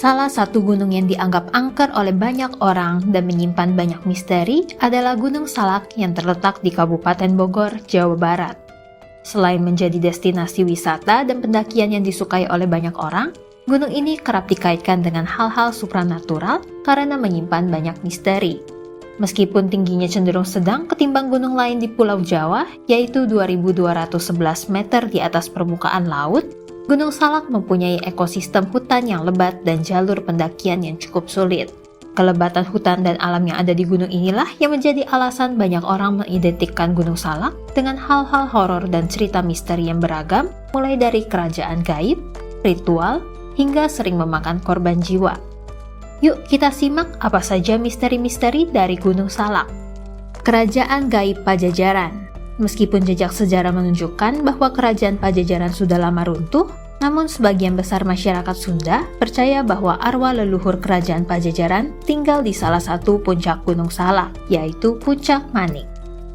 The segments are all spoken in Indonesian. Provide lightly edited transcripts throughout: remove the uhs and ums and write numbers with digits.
Salah satu gunung yang dianggap angker oleh banyak orang dan menyimpan banyak misteri adalah Gunung Salak yang terletak di Kabupaten Bogor, Jawa Barat. Selain menjadi destinasi wisata dan pendakian yang disukai oleh banyak orang, gunung ini kerap dikaitkan dengan hal-hal supranatural karena menyimpan banyak misteri. Meskipun tingginya cenderung sedang ketimbang gunung lain di Pulau Jawa, yaitu 2.211 meter di atas permukaan laut, Gunung Salak mempunyai ekosistem hutan yang lebat dan jalur pendakian yang cukup sulit. Kelebatan hutan dan alam yang ada di gunung inilah yang menjadi alasan banyak orang mengidentikan Gunung Salak dengan hal-hal horor dan cerita misteri yang beragam, mulai dari kerajaan gaib, ritual, hingga sering memakan korban jiwa. Yuk kita simak apa saja misteri-misteri dari Gunung Salak. Kerajaan gaib Pajajaran. Meskipun jejak sejarah menunjukkan bahwa kerajaan Pajajaran sudah lama runtuh, namun sebagian besar masyarakat Sunda percaya bahwa arwah leluhur kerajaan Pajajaran tinggal di salah satu puncak Gunung Salak, yaitu Puncak Manik.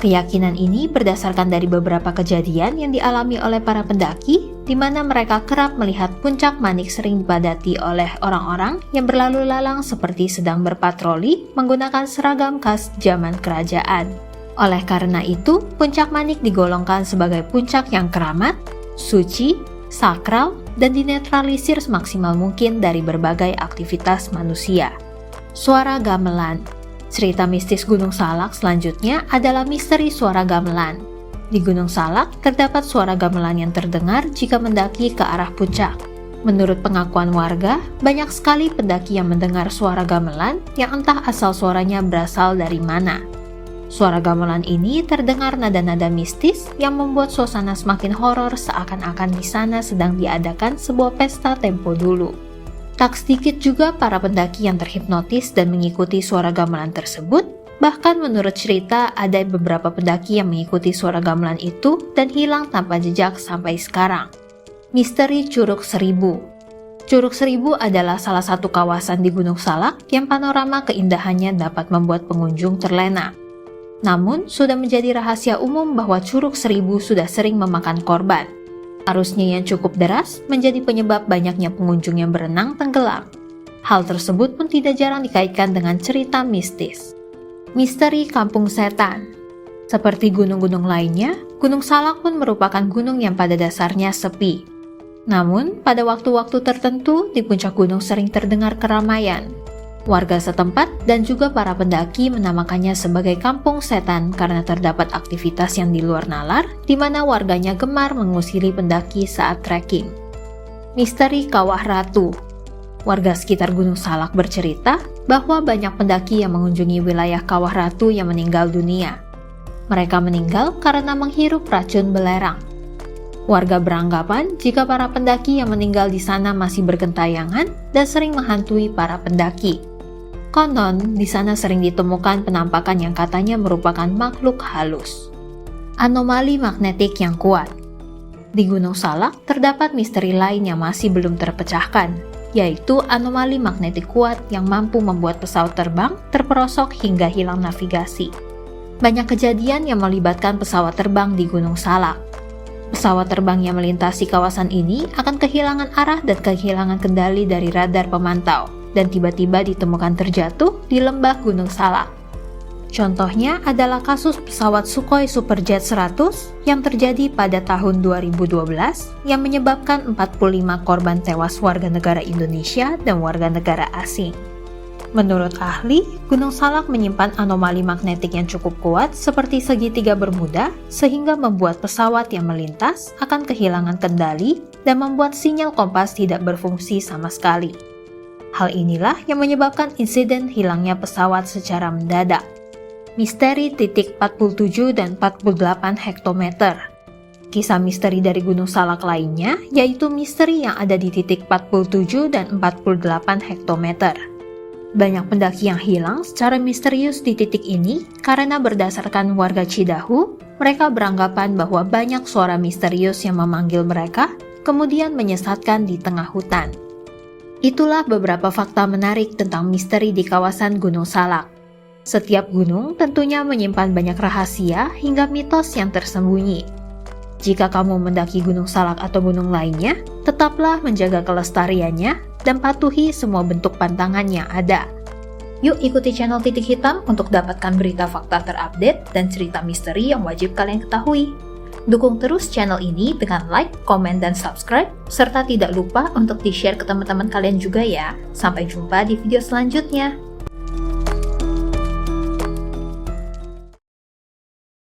Keyakinan ini berdasarkan dari beberapa kejadian yang dialami oleh para pendaki, di mana mereka kerap melihat Puncak Manik sering dipadati oleh orang-orang yang berlalu lalang seperti sedang berpatroli menggunakan seragam khas zaman kerajaan. Oleh karena itu, Puncak Manik digolongkan sebagai puncak yang keramat, suci, sakral, dan dinetralisir semaksimal mungkin dari berbagai aktivitas manusia. Suara gamelan. Cerita mistis Gunung Salak selanjutnya adalah misteri suara gamelan. Di Gunung Salak terdapat suara gamelan yang terdengar jika mendaki ke arah puncak. Menurut pengakuan warga, banyak sekali pendaki yang mendengar suara gamelan yang entah asal suaranya berasal dari mana. Suara gamelan ini terdengar nada-nada mistis yang membuat suasana semakin horor seakan-akan di sana sedang diadakan sebuah pesta tempo dulu. Tak sedikit juga para pendaki yang terhipnotis dan mengikuti suara gamelan tersebut. Bahkan menurut cerita ada beberapa pendaki yang mengikuti suara gamelan itu dan hilang tanpa jejak sampai sekarang. Misteri Curug Seribu. Curug Seribu adalah salah satu kawasan di Gunung Salak yang panorama keindahannya dapat membuat pengunjung terlena. Namun, sudah menjadi rahasia umum bahwa Curug Seribu sudah sering memakan korban. Arusnya yang cukup deras menjadi penyebab banyaknya pengunjung yang berenang tenggelam. Hal tersebut pun tidak jarang dikaitkan dengan cerita mistis. Misteri Kampung Setan. Seperti gunung-gunung lainnya, Gunung Salak pun merupakan gunung yang pada dasarnya sepi. Namun, pada waktu-waktu tertentu di puncak gunung sering terdengar keramaian. Warga setempat dan juga para pendaki menamakannya sebagai Kampung Setan karena terdapat aktivitas yang di luar nalar di mana warganya gemar mengusiri pendaki saat trekking. Misteri Kawah Ratu. Warga sekitar Gunung Salak bercerita bahwa banyak pendaki yang mengunjungi wilayah Kawah Ratu yang meninggal dunia. Mereka meninggal karena menghirup racun belerang. Warga beranggapan jika para pendaki yang meninggal di sana masih bergentayangan dan sering menghantui para pendaki. Konon, di sana sering ditemukan penampakan yang katanya merupakan makhluk halus. Anomali magnetik yang kuat. Di Gunung Salak terdapat misteri lain yang masih belum terpecahkan, yaitu anomali magnetik kuat yang mampu membuat pesawat terbang terperosok hingga hilang navigasi. Banyak kejadian yang melibatkan pesawat terbang di Gunung Salak. Pesawat terbang yang melintasi kawasan ini akan kehilangan arah dan kehilangan kendali dari radar pemantau, dan tiba-tiba ditemukan terjatuh di lembah Gunung Salak. Contohnya adalah kasus pesawat Sukhoi Superjet 100 yang terjadi pada tahun 2012 yang menyebabkan 45 korban tewas warga negara Indonesia dan warga negara asing. Menurut ahli, Gunung Salak menyimpan anomali magnetik yang cukup kuat seperti segitiga Bermuda sehingga membuat pesawat yang melintas akan kehilangan kendali dan membuat sinyal kompas tidak berfungsi sama sekali. Hal inilah yang menyebabkan insiden hilangnya pesawat secara mendadak. Misteri titik 47 dan 48 hektometer. Kisah misteri dari Gunung Salak lainnya yaitu misteri yang ada di titik 47 dan 48 hektometer. Banyak pendaki yang hilang secara misterius di titik ini karena berdasarkan warga Cidahu, mereka beranggapan bahwa banyak suara misterius yang memanggil mereka, kemudian menyesatkan di tengah hutan. Itulah beberapa fakta menarik tentang misteri di kawasan Gunung Salak. Setiap gunung tentunya menyimpan banyak rahasia hingga mitos yang tersembunyi. Jika kamu mendaki Gunung Salak atau gunung lainnya, tetaplah menjaga kelestariannya dan patuhi semua bentuk pantangan yang ada. Yuk ikuti channel Titik Hitam untuk dapatkan berita fakta terupdate dan cerita misteri yang wajib kalian ketahui. Dukung terus channel ini dengan like, komen, dan subscribe, serta tidak lupa untuk di-share ke teman-teman kalian juga ya. Sampai jumpa di video selanjutnya.